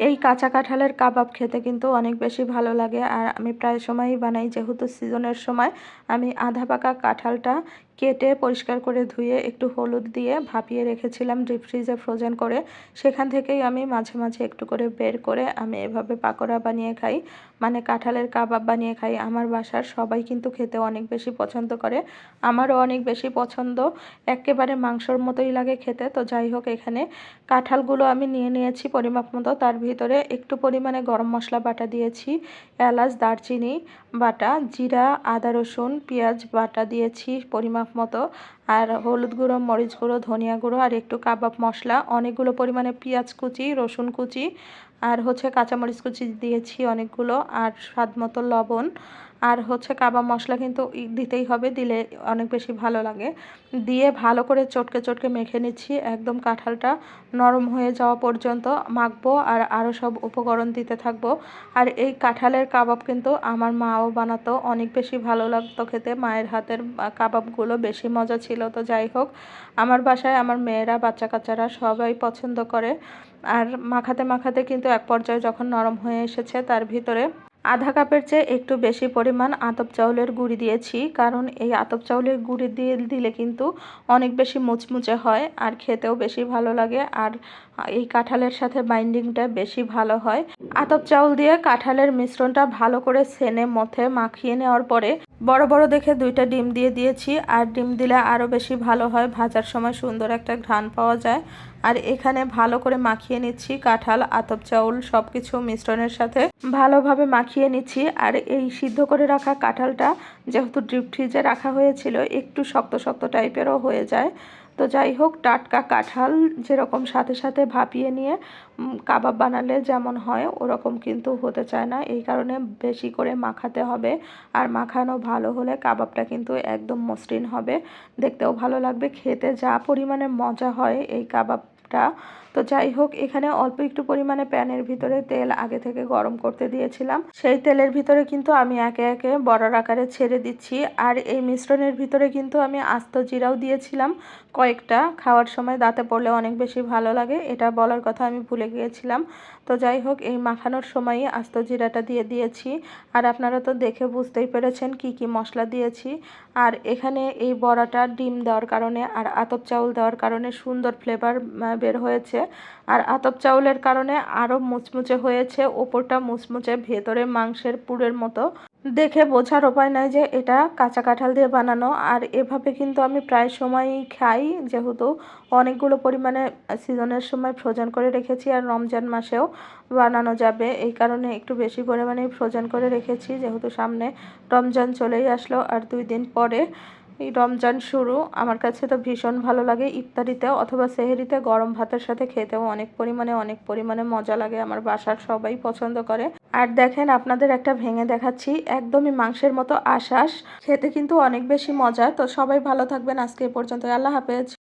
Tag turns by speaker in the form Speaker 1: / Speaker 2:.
Speaker 1: এই কাঁচা কাঁঠালের কাবাব খেতে কিন্তু অনেক বেশি ভালো লাগে। আর আমি প্রায় সময়ই বানাই, যেহেতু সিজনের সময়। আমি আধা পাকা কাঁঠালটা কেটে পরিষ্কার করে ধুয়ে একটু হলুদ দিয়ে ভাপিয়ে রেখেছিলাম ডিপ ফ্রিজে ফ্রোজেন করে। সেখান থেকেই আমি মাঝে মাঝে একটু করে বের করে আমি এভাবে পাকোড়া বানিয়ে খাই, মানে কাঁঠালের কাবাব বানিয়ে খাই। আমার বাসার সবাই কিন্তু খেতে অনেক বেশি পছন্দ করে, আমারও অনেক বেশি পছন্দ। একেবারে মাংসর মতোই লাগে খেতে। তো যাই হোক, এখানে কাঁঠালগুলো আমি নিয়ে নিয়েছি পরিমাপ মতো। তার ভিতরে একটু পরিমাণে গরম মশলা বাটা দিয়েছি, এলাচ দারচিনি বাটা, জিরা আদা রসুন পেঁয়াজ বাটা দিয়েছি পরিমাপ মতো, আর হলুদ গুঁড়ো মরিচ গুঁড়ো ধনিয়া গুঁড়ো আর একটু কাবাব মশলা, অনেকগুলো পরিমাণে পেঁয়াজ কুচি রসুন কুচি আর কাঁচামরিচ কুচি দিয়েছি অনেকগুলো, আর স্বাদ মতো লবণ। আর কাবাব মশলা কিন্তু দিতেই হবে, দিলে অনেক বেশি ভালো লাগে। দিয়ে ভালো করে চটকে চটকে মেখে নিচ্ছি, একদম কাঁঠালটা নরম হয়ে যাওয়া পর্যন্ত মাখবো আর আরও সব উপকরণ দিতে থাকবো। আর এই কাঁঠালের কাবাব কিন্তু আমার মাও বানাতো, অনেক বেশি ভালো লাগতো খেতে। মায়ের হাতের কাবাবগুলো বেশি মজা ছিল। তো যাই হোক, আমার বাসায় আমার মেয়েরা বাচ্চা কাচ্চারা সবাই পছন্দ করে। আর মাখাতে মাখাতে কিন্তু এক পর্যায়ে যখন নরম হয়ে এসেছে, তার ভিতরে আধা কাপের চেয়ে একটু বেশি পরিমাণ আতপ চাউলের গুঁড়ি দিয়েছি, কারণ এই আতপ চাউলের গুঁড়ি দিলে কিন্তু অনেক বেশি মুচমুচে হয় আর খেতেও বেশি ভালো লাগে, আর এই কাঁঠালের সাথে বাইন্ডিংটা বেশি ভালো হয়। আতপ চাউল দিয়ে কাঁঠালের মিশ্রণটা ভালো করে সেনে মথে মাখিয়ে নেওয়ার পরে বড় বড় দেখে 2টা ডিম দিয়ে দিয়েছি। আর ডিম দিলে আরও বেশি ভালো হয়, ভাজার সময় সুন্দর একটা ঘ্রাণ পাওয়া যায়। আর এখানে ভালো করে মাখিয়ে নিচ্ছি, কাঁঠাল আতপ চাউল সব কিছু মিশ্রণের সাথে ভালোভাবে মাখিয়ে নিচ্ছি। আর এই সিদ্ধ করে রাখা কাঁঠালটা যেহেতু ডিপ ফ্রিজে রাখা হয়েছিল, একটু শক্ত শক্ত টাইপেরও হয়ে যায়। তো যাই হোক, টাটকা কাঁঠাল যেরকম সাথে সাথে ভাপিয়ে নিয়ে কাবাব বানালে যেমন হয়, ওরকম কিন্তু হতে চায় না। এই কারণে বেশি করে মাখাতে হবে, আর মাখানো ভালো হলে কাবাবটা কিন্তু একদম মসৃণ হবে, দেখতেও ভালো লাগবে, খেতে যা পরিমাণে মজা হয় এই কাবাবটা। তো যাই হোক, এখানে অল্প একটু পরিমাণে প্যানের ভিতরে তেল আগে থেকে গরম করতে দিয়েছিলাম, সেই তেলের ভিতরে কিন্তু আমি একে একে বড়ার আকারে ছেড়ে দিচ্ছি। আর এই মিশ্রণের ভিতরে কিন্তু আমি আস্ত জিরাও দিয়েছিলাম কয়েকটা, খাওয়ার সময় দাঁতে পড়লে অনেক বেশি ভালো লাগে, এটা বলার কথা আমি ভুলে গিয়েছিলাম। তো যাই হোক, এই মাখানোর সময়ই আস্ত জিরাটা দিয়ে দিয়েছি। আর আপনারা তো দেখে বুঝতেই পেরেছেন কি কি মশলা দিয়েছি। আর এখানে এই বড়াটা ডিম দেওয়ার কারণে আর আতপ চাউল দেওয়ার কারণে সুন্দর ফ্লেভার বের হয়েছে। আর আতপ চাউলের কারণে আরও মুচমুচে হয়েছে, ওপরটা মুচমুচে ভেতরে মাংসের পুরের মতো। দেখে বোঝার উপায় নাই যে এটা কাঁচা কাঁঠাল দিয়ে বানানো। আর এভাবে কিন্তু আমি প্রায় সময়ই খাই, যেহেতু অনেকগুলো পরিমাণে সিজনের সময় ফ্রোজেন করে রেখেছি, আর রমজান মাসেও বানানো যাবে, এই কারণে একটু বেশি পরিমাণেই ফ্রোজেন করে রেখেছি, যেহেতু সামনে রমজান চলেই আসলো আর 2 দিন পরে এই রমজান শুরু। আমার কাছে তো ভীষণ ভালো লাগে, ইফতারিতে অথবা সেহরিতে গরম ভাতের সাথে খেতেও অনেক পরিমাণে মজা লাগে, আমার বাসার সবাই পছন্দ করে। আর দেখেন, আপনাদের একটা ভেঙে দেখাচ্ছি, একদমই মাংসের মতো আঁশ খেতে কিন্তু অনেক বেশি মজা। তো সবাই ভালো থাকবেন, আজকে এ পর্যন্ত, আল্লাহ হাফেজ।